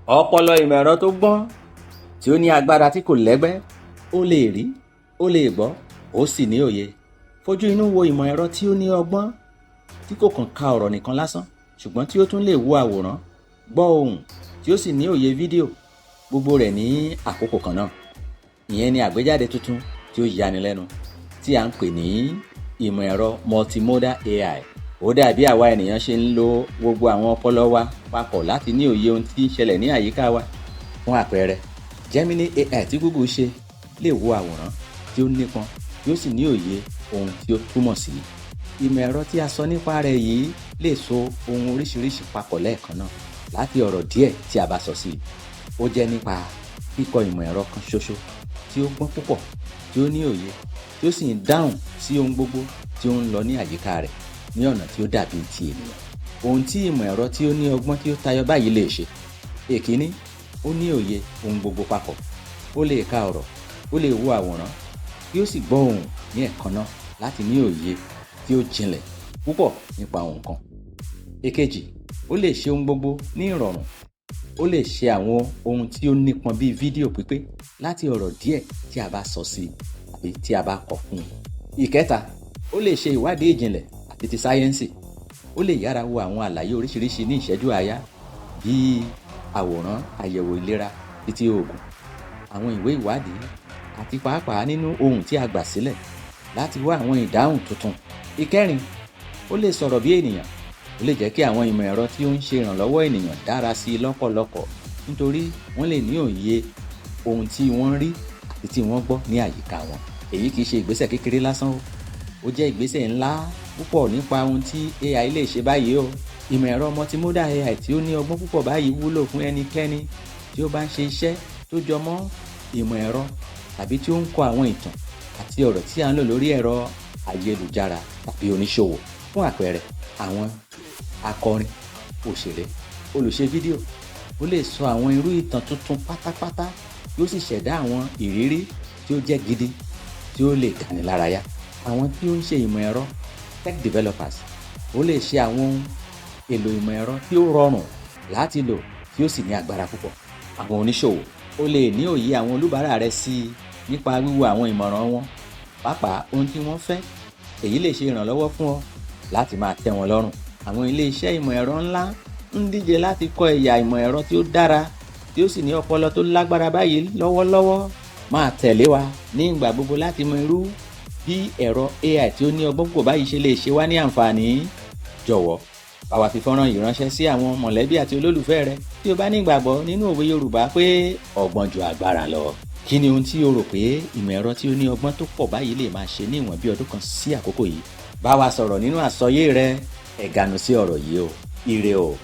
ọpọlọ ìmọ̀ ẹ̀rọ tó gbọ́n tí ó ní agbára tí kò lẹ́gbẹ́, ó lè rí, ó lè gbọ́, ó sì ní òye. Fojú inú wo ìmọ̀ ẹ̀rọ tí ó ní ọgbọ́n tí kò kàn ka ọ̀rọ̀ nìkan lásán, ṣùgbọ́n tí ó tún lè wo àwòrán, gbọ́ ohùn, tí ó sì ní òye fídíò, gbogbo rẹ̀ ní àkókò kan náà. Ìyẹn ni àgbéjáde tuntun tí ó yani lẹ́nu tí à ń pè ní ìmọ̀ ẹ̀rọ Multimodal AI. Ó dàbí àwa ènìyàn ṣe ń lo gbogbo àwọn ọpọlọ wa papọ̀ láti ní òye ohun tí ń ṣẹlẹ̀ ní àyíká wa. Fún àpẹẹrẹ, Gemini AI tí Google ṣe lè wo àwòrán tí ó nípọn, tí ó sì ní òye ohun tí ó túmọ̀ sí. Ìmọ̀ ẹ̀rọ tí a sọ nípa rẹ̀ yìí lè so ohun oríṣiríṣi papọ̀ lẹ́ẹ̀kan náà láti ọ̀rọ̀ díẹ̀ tí a bá sọ sí i. Ó jẹ́ nípa kíkọ́ ìmọ̀ ẹ̀rọ kan ṣoṣo tí ó gbọ́n púpọ̀, tí ó ní òye, tí ó sì ń dáhùn sí ohun gbogbo tí ó ń lọ ní àyíká rẹ̀ ní ọ̀nà tí ó dàbí ti ènìyàn. Ohun tí ìmọ̀ ẹ̀rọ tí ó ní ọgbọ́n tí ó tayọ báyìí lè ṣe: èkíní, ó ní òye ohun gbogbo papọ̀. Ó lè ka ọ̀rọ̀, ó lè wo àwòrán, kí ó sì gbọ́ ohùn ní ẹ̀kan náà láti ní òye tí ó jinlẹ̀ púpọ̀ nípa ohun kan. Èkejì, ó lè ṣe ohun gbogbo ní ìrọ̀rùn. Ó lè ṣe àwọn ohun tí ó nípọn bíi fídíò pípé láti ọ̀rọ̀ díẹ̀ tí a bá sọ sí i àbí tí a bá kọ fún un. Ìkẹta, ó lè ṣe ìwádìí ìjìnlẹ̀ àti ti sáyẹ́ǹsì. Ó lè yára wo àwọn àlàyé oríṣiríṣi ní ìṣẹ́jú àáyá, bíi àwòrán, àyẹ̀wò ìlera, títí oògùn, àwọn ìwé ìwádìí àti pàápàá nínú ohun tí a gbà sílẹ̀ láti wá àwọn ìdáhùn tuntun. Ìkẹrin, ó lè sọ̀rọ̀ bí ènìyàn. Ó lè jẹ́ kí àwọn ìmọ̀ ẹ̀rọ tí ó ń ṣe ìrànlọ́wọ́ ènìyàn dára sí i lọ́pọ̀lọpọ̀, nítorí wọ́n lè ní òye ohun tí wọ́n rí àti tí wọ́n gbọ́ ní àyíká wọn. Èyí kìí ṣe ìgbésẹ̀ kékeré lásán o. Ó jẹ́ ìgbésẹ̀ ńlá púpọ̀ nípa ohun tí AI lè ṣe báyìí o. Ìmọ̀ ẹ̀rọ Multimodal AI tí ó ní ọgbọ́n púpọ̀ báyìí wúlò fún ẹnikẹ́ni tí ó bá ń ṣe iṣẹ́ tó jọ mọ́ ìmọ̀ ẹ̀rọ tàbí tí ó ń kọ àwọn ìtàn àti ọ̀rọ̀ tí a ń lò lórí ẹ̀rọ ayélujára tàbí oníṣòwò. Fún àpẹẹrẹ, àwọn akọrin, òṣèré, olùṣe fídíò. Ó lè sọ àwọn irú ìtàn tuntun pátápátá, yóò sì ṣẹ̀dá àwọn ìrírí tí ó jẹ́ gidi tí ó lè dáni lárayá. Àwọn tí ó ń ṣe ìmọ̀ ẹ̀rọ, tech developers, ó lè ṣe àwọn ohun èlò ìmọ̀ ẹ̀rọ tí ó rọrùn láti lò tí ó sì ní agbára púpọ̀. Àwọn oníṣòwò, ó lè ní òye àwọn olùbárà rẹ̀ sí i nípa wíwo àwọn ìmọ̀ràn wọn, pàápàá ohun tí wọ́n fẹ́. Èyí lè ṣe ìrànlọ́wọ́ fún ọ láti máa tẹ́ wọn lọ́rùn. Àwọn ilé iṣẹ́ ìmọ̀ ẹ̀rọ ńlá ń díje láti kọ́ ẹ̀yà ìmọ̀ ẹ̀rọ tí ó dára tí ó sì ní ọpọlọ tó lágbára báyìí lọ́wọ́lọ́wọ́. Máa tẹ̀lé wa ní ìgbà gbogbo láti mọ irú bí ẹ̀rọ AI tí ó ní ọgbọ́n púpọ̀ báyìí ṣe lè ṣe wá ní àǹfààní. Jọ̀wọ́ bá wa fi fọ́nrán yìí ránṣẹ́ sí àwọn mọ̀lẹ́bí àti olólùfẹ́ rẹ tí o bá ní ìgbàgbọ́ nínú òwe Yorùbá pé ọgbọ́n ju agbára lọ. Kí ni ohun tí o rò pé ìmọ̀ ẹ̀rọ tí ó ní ọgbọ́n tó pọ̀ báyìí lè máa ṣe ní ìwọ̀n bí ọdún kan sí àkókò yìí? Bá wa sọ̀rọ̀ nínú àsọyé rẹ. Ẹ̀gànú sí ọ̀rọ̀ yìí o. Ire o.